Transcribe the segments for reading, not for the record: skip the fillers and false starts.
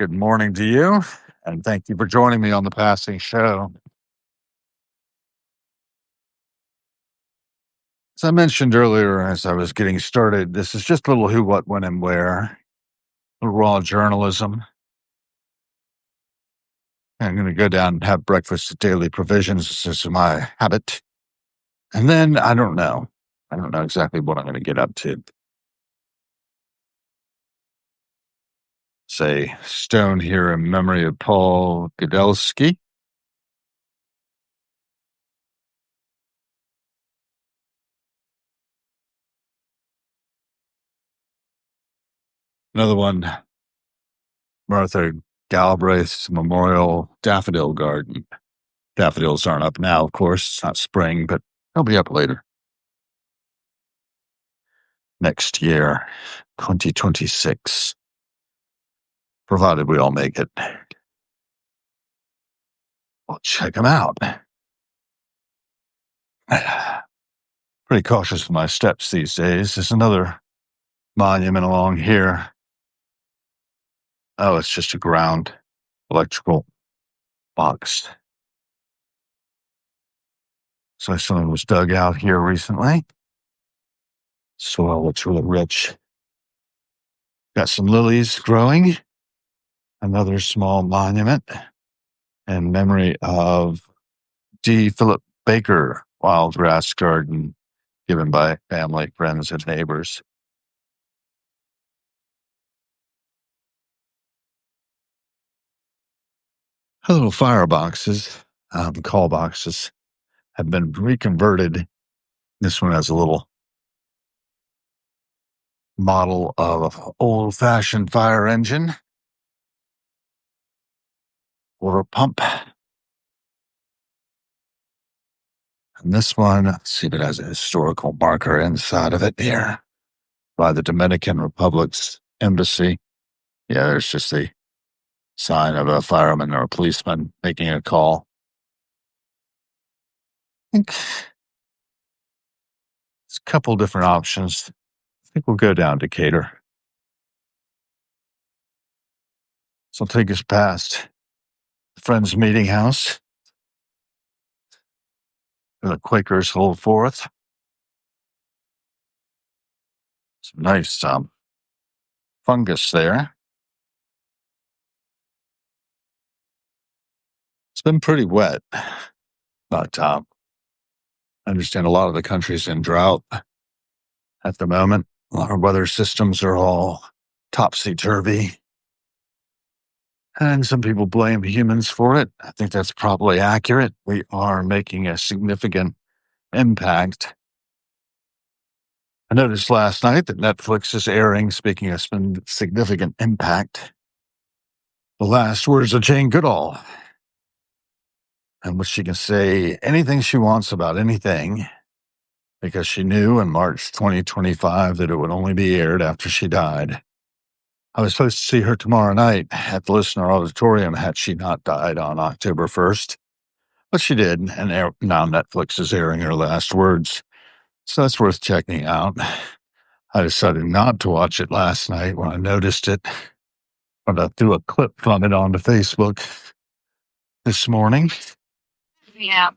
Good morning to you, and thank you for joining me on the Passing Show. As I mentioned earlier, as I was getting started, this is just a little who, what, when, and where, a little raw journalism. I'm going to go down and have breakfast at Daily Provisions. This is my habit. And then I don't know. I don't know exactly what I'm going to get up to. Say, stone here in memory of Paul Godelsky. Another one, Martha Galbraith's Memorial Daffodil Garden. Daffodils aren't up now, of course. It's not spring, but they'll be up later. Next year, 2026. Provided we all make it. Well, check them out. Pretty cautious with my steps these days. There's another monument along here. Oh, it's just a ground electrical box. So something was dug out here recently. Soil looks really rich. Got some lilies growing. Another small monument in memory of D. Philip Baker wild grass garden given by family, friends, and neighbors. Little fire boxes, call boxes, have been reconverted. This one has a little model of old-fashioned fire engine, water pump. And this one, let's see if it has a historical marker inside of it here by the Dominican Republic's embassy. Yeah, there's just a sign of a fireman or a policeman making a call. I think it's a couple different options. I think we'll go down Decatur. So I'll take us past the Friends Meeting House. The Quakers hold forth. Some nice fungus there. It's been pretty wet, but I understand a lot of the country's in drought at the moment. Our weather systems are all topsy-turvy. And some people blame humans for it. I think that's probably accurate. We are making a significant impact. I noticed last night that Netflix is airing, speaking of significant impact, the last words of Jane Goodall, in which she can say anything she wants about anything, because she knew in March 2025 that it would only be aired after she died. I was supposed to see her tomorrow night at the Listener Auditorium had she not died on October 1st. But she did, and now Netflix is airing her last words. So that's worth checking out. I decided not to watch it last night when I noticed it. But I threw a clip from it onto Facebook this morning. Yeah.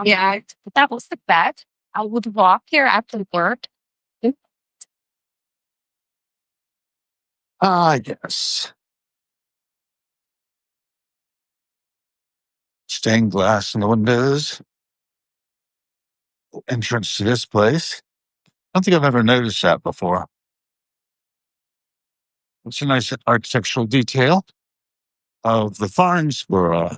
Yeah, that was the bed. I would walk here after work. Yes. Stained glass in the windows. Entrance to this place. I don't think I've ever noticed that before. It's a nice architectural detail of the Farnsboro.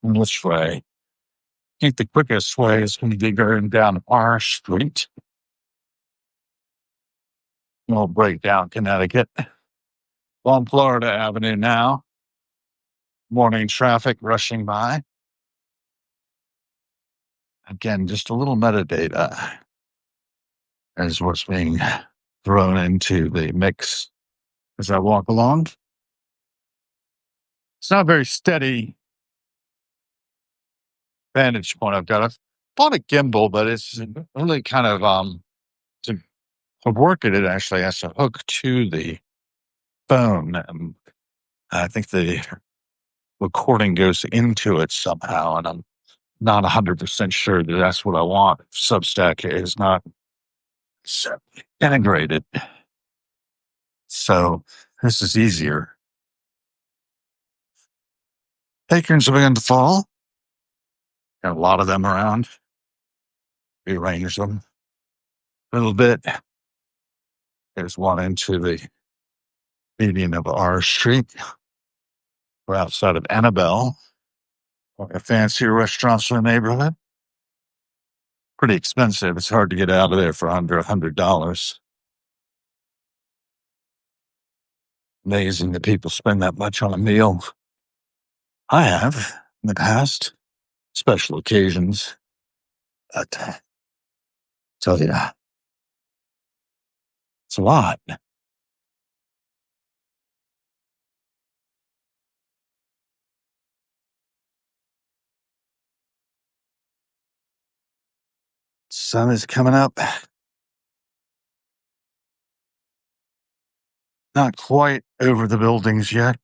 In which way? I think the quickest way is going to be going down our street. We'll break down Connecticut. On Florida Avenue now. Morning traffic rushing by. Again, just a little metadata as what's being thrown into the mix as I walk along. It's not a very steady vantage point I've got. I've bought a gimbal, but it's really kind of to of work it actually has to hook to the phone. I think the recording goes into it somehow, and I'm not 100% sure that that's what I want. Substack is not integrated. So this is easier. Acorns are beginning to fall. Got a lot of them around. Rearrange them a little bit. There's one into the median of R Street. We're outside of Annabelle, a fancier restaurants in the neighborhood. Pretty expensive. It's hard to get out of there for under $100. Amazing that people spend that much on a meal. I have in the past, special occasions. But tell you, it's a lot. Sun is coming up. Not quite over the buildings yet.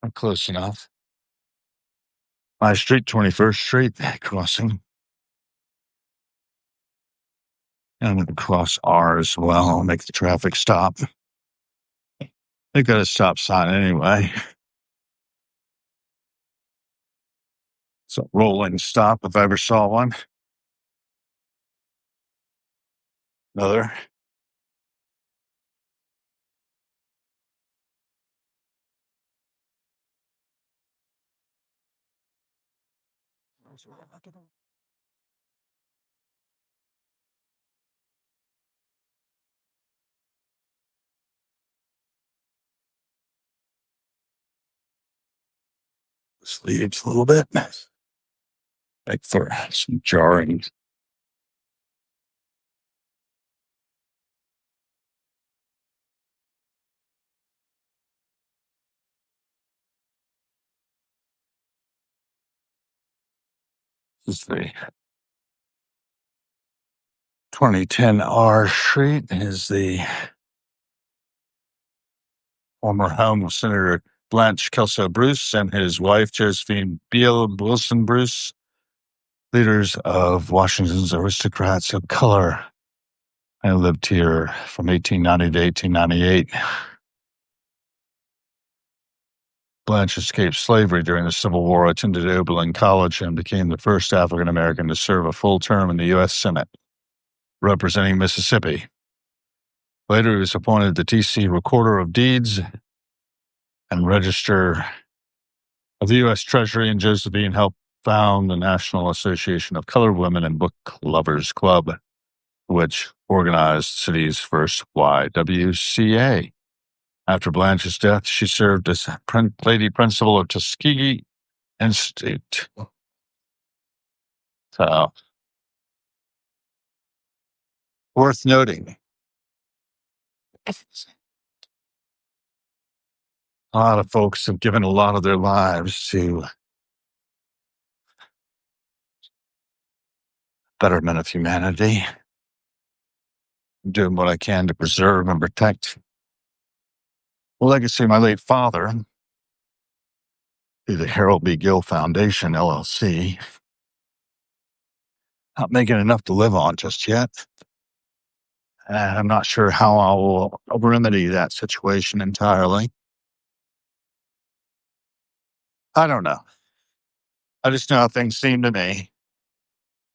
Not close enough. My street, 21st Street, crossing. And I'm going to cross R as well, make the traffic stop. They got a stop sign anyway. It's a rolling stop if I ever saw one. Another. Sleeves a little bit. Like for some jarring. This is the 2010 R Street is the former home of Senator Blanche Kelso Bruce and his wife, Josephine Beale Wilson Bruce, leaders of Washington's aristocrats of color. I lived here from 1890 to 1898. Blanche escaped slavery during the Civil War, attended Oberlin College, and became the first African American to serve a full term in the U.S. Senate, representing Mississippi. Later, he was appointed the D.C. Recorder of Deeds and Register of the U.S. Treasury, and Josephine helped found the National Association of Colored Women and Book Lovers Club, which organized the city's first YWCA. After Blanche's death, she served as lady principal of Tuskegee Institute. So, worth noting. A lot of folks have given a lot of their lives to betterment of humanity. I'm doing what I can to preserve and protect the legacy of my late father through the Harold B. Gill Foundation, LLC. Not making enough to live on just yet. And I'm not sure how I will remedy that situation entirely. I don't know. I just know how things seem to me.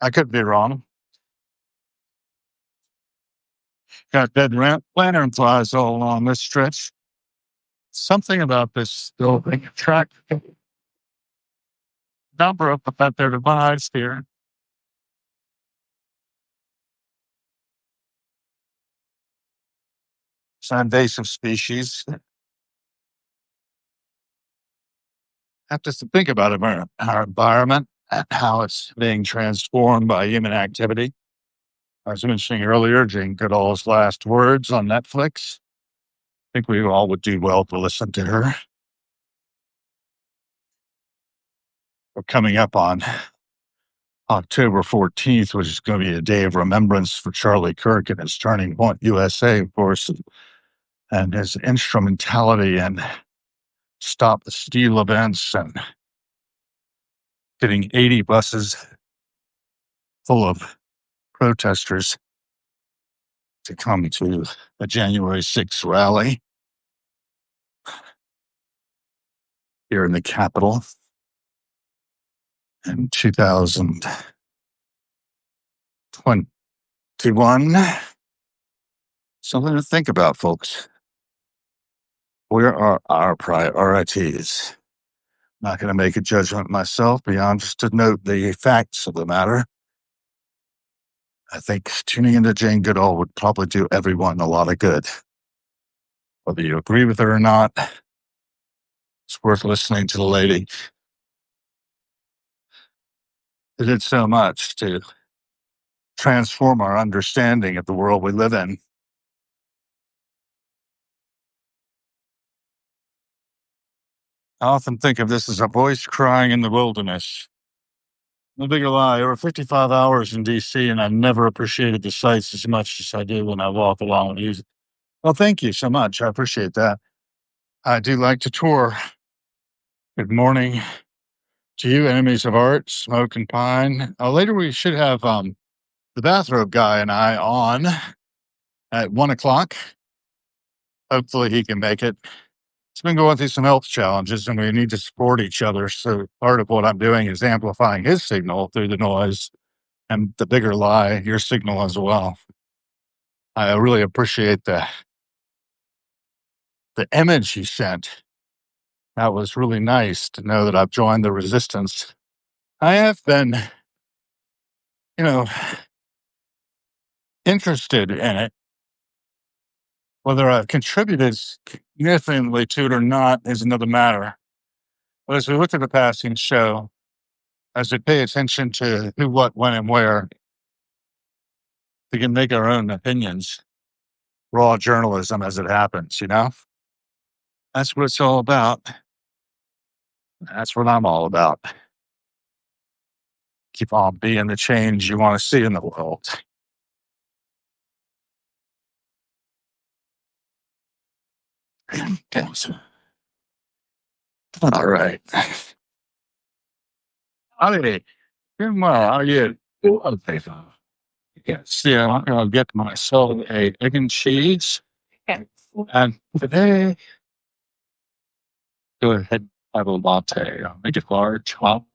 I could be wrong. Got dead lantern flies all along this stretch. Something about this building attracts a number of them at their demise here. It's an invasive species. Have to think about our environment and how it's being transformed by human activity. I was mentioning earlier Jane Goodall's last words on Netflix. I think we all would do well to listen to her. We're coming up on October 14th, which is going to be a day of remembrance for Charlie Kirk and his Turning Point USA, of course, and his instrumentality in Stop the Steal events and getting 80 buses full of protesters to come to a January 6th rally here in the Capitol in 2021. Something to think about, folks. Where are our priorities? I'm not going to make a judgment myself beyond just to note the facts of the matter. I think tuning into Jane Goodall would probably do everyone a lot of good. Whether you agree with her or not, it's worth listening to the lady. It did so much to transform our understanding of the world we live in. I often think of this as a voice crying in the wilderness. No bigger lie, over 55 hours in D.C., and I've never appreciated the sights as much as I do when I walk along these. Well, thank you so much. I appreciate that. I do like to tour. Good morning to you, enemies of art, smoke and pine. Later we should have the bathrobe guy and I on at 1:00. Hopefully he can make it. He's been going through some health challenges and we need to support each other. So part of what I'm doing is amplifying his signal through the noise, and the bigger lie, your signal as well. I really appreciate the image he sent. That was really nice to know that I've joined the resistance. I have been, interested in it. Whether I've contributed significantly to it or not is another matter. But as we look at the passing show, as we pay attention to who, what, when, and where, we can make our own opinions. Raw journalism as it happens, That's what it's all about. That's what I'm all about. Keep on being the change you want to see in the world. All right. Howdy. Doing well. How are you? Okay. Yes. Yeah, I'm going to get myself a egg and cheese. Okay. And today, go ahead, have a latte. I'll make it large. Well,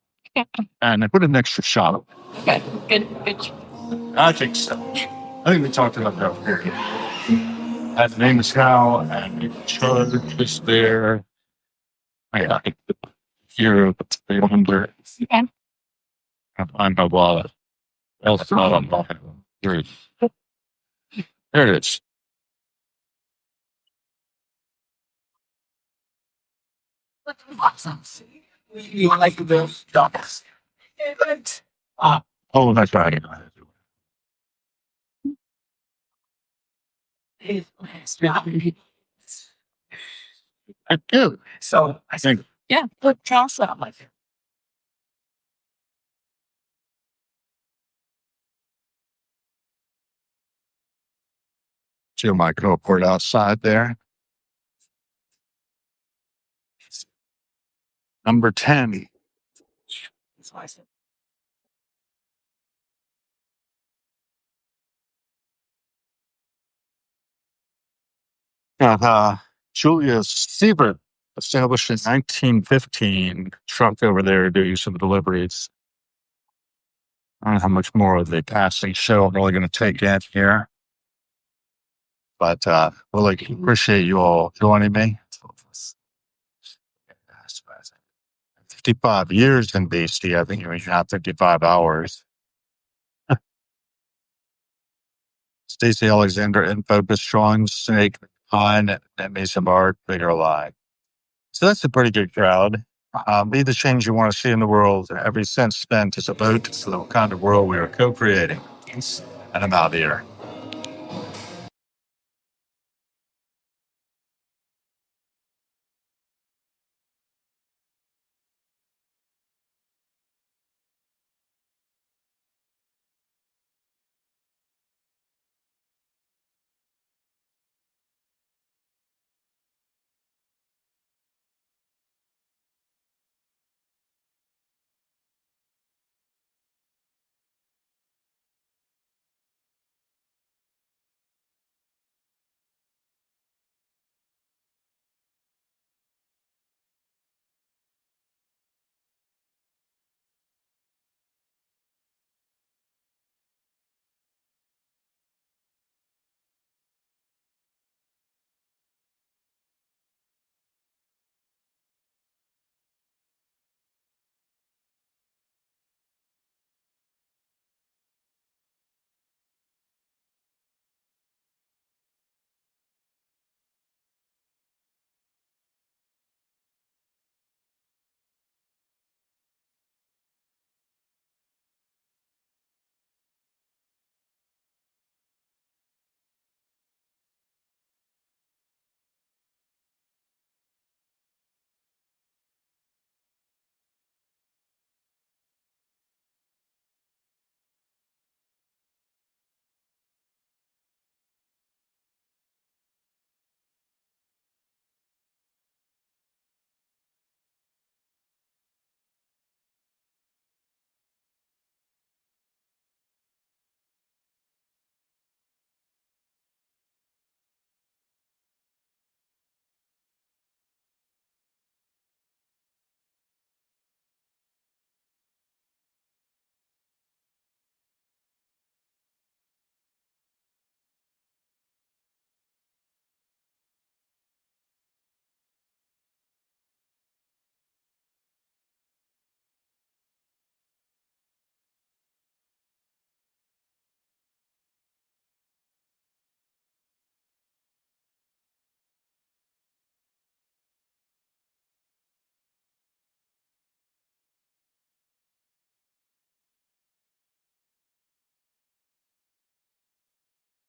and I put an extra shot. Okay. Good. I think so. I think we talked about that before. The name is Hal, and the charge is there. Yeah, here, the number. Okay. I find my wallet. Else not on my There it is. Awesome. You like the dogs? Oh, that's right. I do. So I think. Yeah, put Charles out like it. Joe might go port outside there. Number 10. Julius Siebert, established in 1915, truck over there doing some deliveries. I don't know how much more of the passing show I'm really going to take in here. But really appreciate you all joining me. 55 years in BC. I think we have 55 hours. Stacey Alexander, In Focus, Strong Snake, Pine, Enemies of Art, Bigger Lie. So that's a pretty good crowd. Be the change you want to see in the world. Every cent spent is a vote to the kind of world we are co-creating. And I'm out here.